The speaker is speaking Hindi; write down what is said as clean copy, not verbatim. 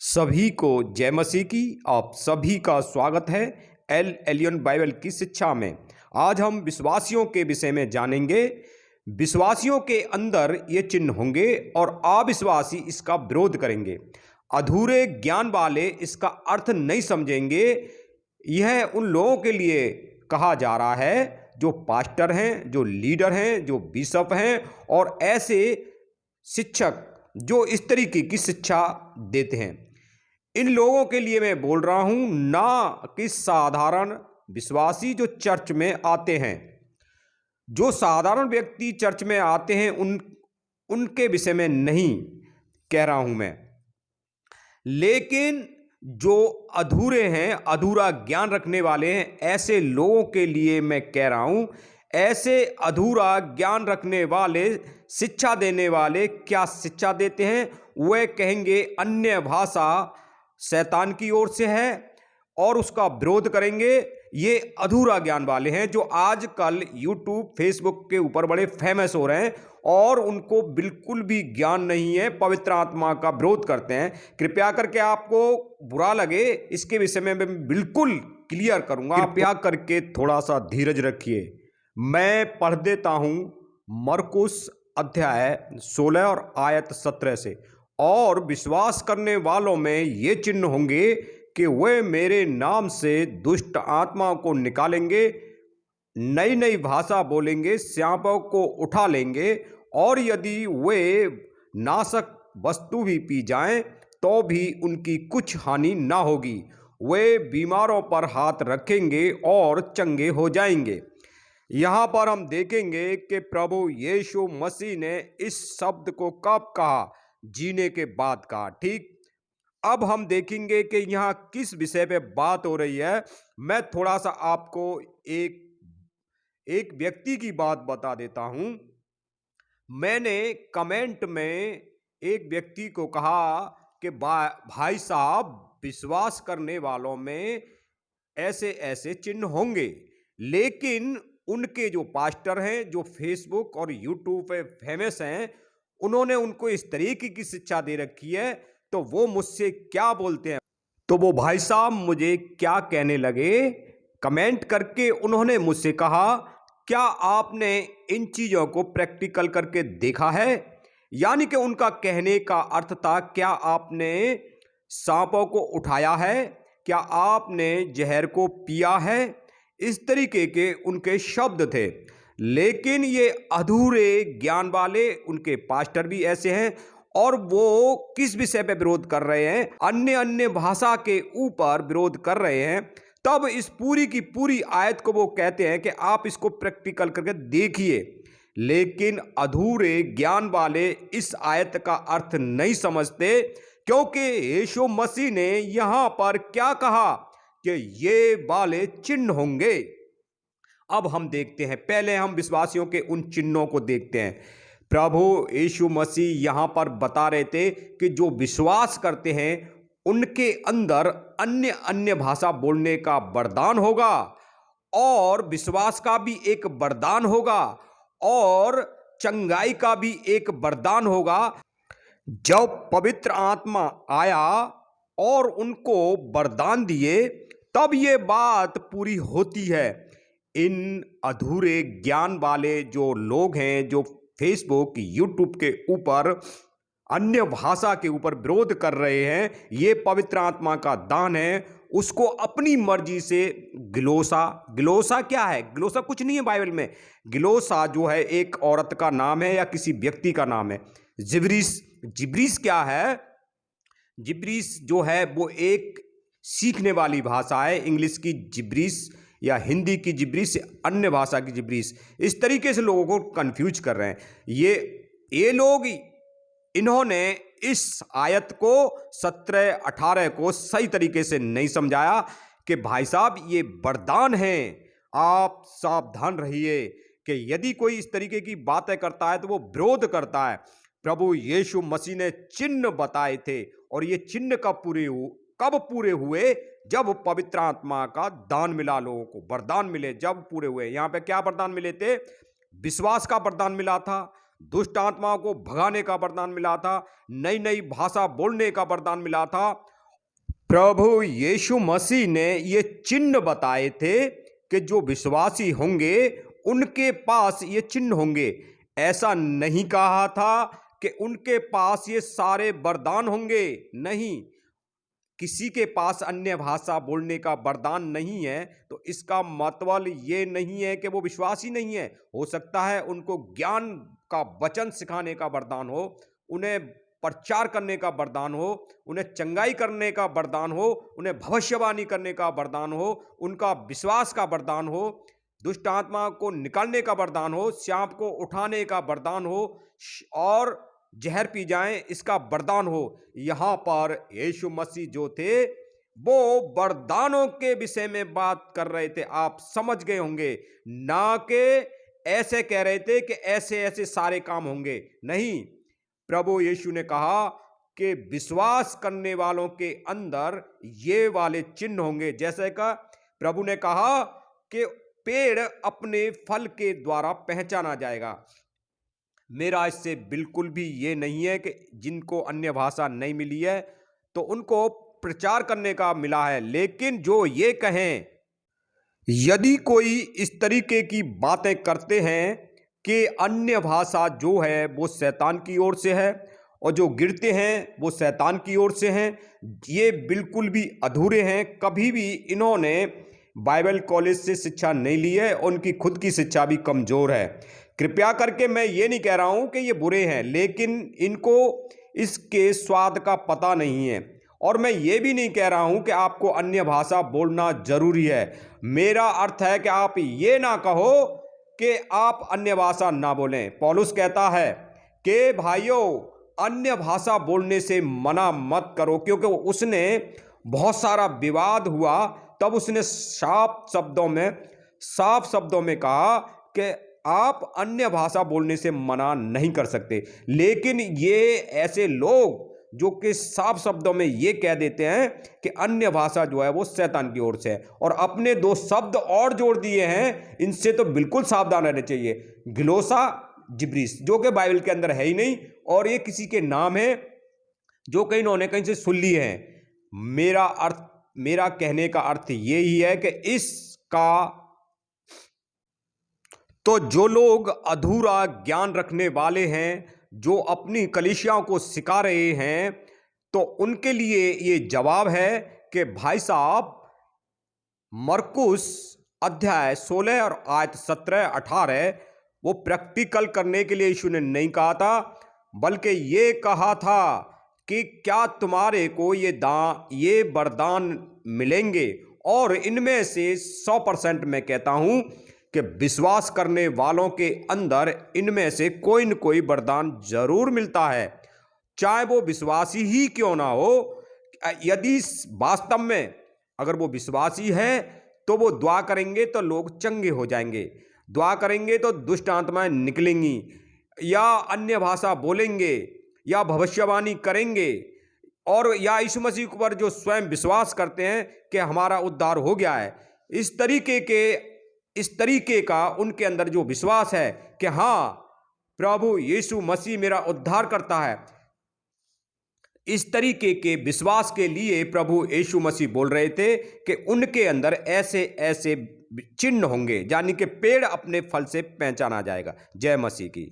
सभी को जय मसीह की। आप सभी का स्वागत है एल एलियन बाइबल की शिक्षा में। आज हम विश्वासियों के विषय में जानेंगे। विश्वासियों के अंदर ये चिन्ह होंगे और अविश्वासी इसका विरोध करेंगे। अधूरे ज्ञान वाले इसका अर्थ नहीं समझेंगे। यह उन लोगों के लिए कहा जा रहा है जो पास्टर हैं, जो लीडर हैं, जो बिशप हैं और ऐसे शिक्षक जो इस तरीके की शिक्षा देते हैं। इन लोगों के लिए मैं बोल रहा हूं, ना कि साधारण विश्वासी जो चर्च में आते हैं। जो साधारण व्यक्ति चर्च में आते हैं उनके विषय में नहीं कह रहा हूं मैं, लेकिन जो अधूरे हैं, अधूरा ज्ञान रखने वाले हैं, ऐसे लोगों के लिए मैं कह रहा हूं। ऐसे अधूरा ज्ञान रखने वाले, शिक्षा देने वाले क्या शिक्षा देते हैं? वे कहेंगे अन्य भाषा शैतान की ओर से है और उसका विरोध करेंगे। ये अधूरा ज्ञान वाले हैं जो आजकल यूट्यूब, फेसबुक के ऊपर बड़े फेमस हो रहे हैं और उनको बिल्कुल भी ज्ञान नहीं है, पवित्र आत्मा का विरोध करते हैं। कृपया करके आपको बुरा लगे इसके विषय में मैं बिल्कुल क्लियर करूंगा। कृपया करके थोड़ा सा धीरज रखिए। मैं पढ़ देता हूं मरकुस अध्याय 16 और आयत 17 से। और विश्वास करने वालों में ये चिन्ह होंगे कि वे मेरे नाम से दुष्ट आत्माओं को निकालेंगे, नई नई भाषा बोलेंगे, सांपों को उठा लेंगे और यदि वे नाशक वस्तु भी पी जाएं तो भी उनकी कुछ हानि ना होगी। वे बीमारों पर हाथ रखेंगे और चंगे हो जाएंगे। यहाँ पर हम देखेंगे कि प्रभु यीशु मसीह ने इस शब्द को कब कहा? जीने के बाद कहा। ठीक, अब हम देखेंगे कि यहाँ किस विषय पे बात हो रही है। मैं थोड़ा सा आपको एक व्यक्ति की बात बता देता हूं। मैंने कमेंट में एक व्यक्ति को कहा कि भाई साहब, विश्वास करने वालों में ऐसे ऐसे चिन्ह होंगे, लेकिन उनके जो पास्टर हैं, जो फेसबुक और यूट्यूब पे फेमस हैं, उन्होंने उनको इस तरीके की शिक्षा दे रखी है, तो वो मुझसे क्या बोलते हैं। तो वो भाई साहब मुझे क्या कहने लगे, कमेंट करके उन्होंने मुझसे कहा, क्या आपने इन चीज़ों को प्रैक्टिकल करके देखा है? यानी कि उनका कहने का अर्थ था, क्या आपने सांपों को उठाया है? क्या आपने जहर को पिया है? इस तरीके के उनके शब्द थे। लेकिन ये अधूरे ज्ञान वाले, उनके पास्टर भी ऐसे हैं और वो किस विषय पे विरोध कर रहे हैं? अन्य भाषा के ऊपर विरोध कर रहे हैं। तब इस पूरी की पूरी आयत को वो कहते हैं कि आप इसको प्रैक्टिकल करके देखिए। लेकिन अधूरे ज्ञान वाले इस आयत का अर्थ नहीं समझते, क्योंकि यीशु मसीह ने यहां पर क्या कहा कि ये वाले चिन्ह होंगे। अब हम देखते हैं, पहले हम विश्वासियों के उन चिन्हों को देखते हैं। प्रभु यीशु मसीह यहां पर बता रहे थे कि जो विश्वास करते हैं उनके अंदर अन्य भाषा बोलने का वरदान होगा और विश्वास का भी एक वरदान होगा और चंगाई का भी एक वरदान होगा। जब पवित्र आत्मा आया और उनको वरदान दिए, तब ये बात पूरी होती है। इन अधूरे ज्ञान वाले जो लोग हैं, जो फेसबुक, यूट्यूब के ऊपर अन्य भाषा के ऊपर विरोध कर रहे हैं, ये पवित्र आत्मा का दान है। उसको अपनी मर्जी से गिलोसा क्या है? गिलोसा कुछ नहीं है बाइबल में। गिलोसा जो है एक औरत का नाम है या किसी व्यक्ति का नाम है। जिब्रीस क्या है? जिब्रीस जो है वो एक सीखने वाली भाषा है। इंग्लिश की जिब्रीस या हिंदी की जिब्रीस, अन्य भाषा की जिब्रीस। इस तरीके से लोगों को कंफ्यूज कर रहे हैं ये लोग। इन्होंने इस आयत को 17-18 को सही तरीके से नहीं समझाया कि भाई साहब ये वरदान है, आप सावधान रहिए कि यदि कोई इस तरीके की बातें करता है तो वो विरोध करता है। प्रभु यीशु मसीह ने चिन्ह बताए थे और ये चिन्ह कब पूरे हुए? जब पवित्र आत्मा का दान मिला, लोगों को वरदान मिले, जब पूरे हुए। यहां पे क्या वरदान मिले थे? विश्वास का वरदान मिला था, दुष्ट आत्माओं को भगाने का वरदान मिला था, नई नई भाषा बोलने का वरदान मिला था प्रभु यीशु मसीह ने ये चिन्ह बताए थे कि जो विश्वासी होंगे उनके पास ये चिन्ह होंगे। ऐसा नहीं कहा था कि उनके पास ये सारे वरदान होंगे। नहीं, किसी के पास अन्य भाषा बोलने का वरदान नहीं है तो इसका मतलब ये नहीं है कि वो विश्वासी नहीं है। हो सकता है उनको ज्ञान का वचन सिखाने का वरदान हो, उन्हें प्रचार करने का वरदान हो, उन्हें चंगाई करने का वरदान हो, उन्हें भविष्यवाणी करने का वरदान हो, उनका विश्वास का वरदान हो, दुष्ट आत्मा को निकालने का वरदान हो, सांप को उठाने का वरदान हो और जहर पी जाएं इसका वरदान हो। यहां पर यीशु मसीह जो थे वो वरदानों के विषय में बात कर रहे थे। आप समझ गए होंगे, ना कि ऐसे कह रहे थे कि ऐसे ऐसे सारे काम होंगे। नहीं, प्रभु यीशु ने कहा कि विश्वास करने वालों के अंदर ये वाले चिन्ह होंगे। जैसे का प्रभु ने कहा कि पेड़ अपने फल के द्वारा पहचाना जाएगा। मेरा इससे बिल्कुल भी ये नहीं है कि जिनको अन्य भाषा नहीं मिली है तो उनको प्रचार करने का मिला है, लेकिन जो ये कहें, यदि कोई इस तरीके की बातें करते हैं कि अन्य भाषा जो है वो शैतान की ओर से है और जो गिरते हैं वो शैतान की ओर से हैं, ये बिल्कुल भी अधूरे हैं। कभी भी इन्होंने बाइबल कॉलेज से शिक्षा नहीं ली है, उनकी खुद की शिक्षा भी कमज़ोर है। कृपया करके मैं ये नहीं कह रहा हूँ कि ये बुरे हैं, लेकिन इनको इसके स्वाद का पता नहीं है। और मैं ये भी नहीं कह रहा हूँ कि आपको अन्य भाषा बोलना ज़रूरी है। मेरा अर्थ है कि आप ये ना कहो कि आप अन्य भाषा ना बोलें। पौलुस कहता है कि भाइयों, अन्य भाषा बोलने से मना मत करो, क्योंकि उसने बहुत सारा विवाद हुआ तब उसने साफ शब्दों में कहा कि आप अन्य भाषा बोलने से मना नहीं कर सकते। लेकिन ये ऐसे लोग जो कि साफ शब्दों में ये कह देते हैं कि अन्य भाषा जो है वो शैतान की ओर से है, और अपने दो शब्द और जोड़ दिए हैं, इनसे तो बिल्कुल सावधान रहना चाहिए। ग्लोसा जिब्रीस, जो कि बाइबल के अंदर है ही नहीं, और ये किसी के नाम है जो कहीं इन्होंने कहीं से सुन लिए हैं। मेरा कहने का अर्थ ये ही है कि इसका तो जो लोग अधूरा ज्ञान रखने वाले हैं, जो अपनी कलीसियाओं को सिखा रहे हैं, तो उनके लिए ये जवाब है कि भाई साहब, मरकुस अध्याय 16 और आयत 17-18 वो प्रैक्टिकल करने के लिए यीशु ने नहीं कहा था, बल्कि ये कहा था कि क्या तुम्हारे को ये वरदान मिलेंगे, और इनमें से 100% मैं कहता हूं कि विश्वास करने वालों के अंदर इनमें से कोई न कोई वरदान जरूर मिलता है, चाहे वो विश्वासी ही क्यों ना हो। यदि वास्तव में अगर वो विश्वासी है तो वो दुआ करेंगे तो लोग चंगे हो जाएंगे, दुआ करेंगे तो दुष्ट आत्माएं निकलेंगी, या अन्य भाषा बोलेंगे, या भविष्यवाणी करेंगे, और या यीशु मसीह पर जो स्वयं विश्वास करते हैं कि हमारा उद्धार हो गया है, इस तरीके का उनके अंदर जो विश्वास है कि हाँ, प्रभु यीशु मसीह मेरा उद्धार करता है, इस तरीके के विश्वास के लिए प्रभु यीशु मसीह बोल रहे थे कि उनके अंदर ऐसे ऐसे चिन्ह होंगे, यानी कि पेड़ अपने फल से पहचाना जाएगा। जय मसीह की।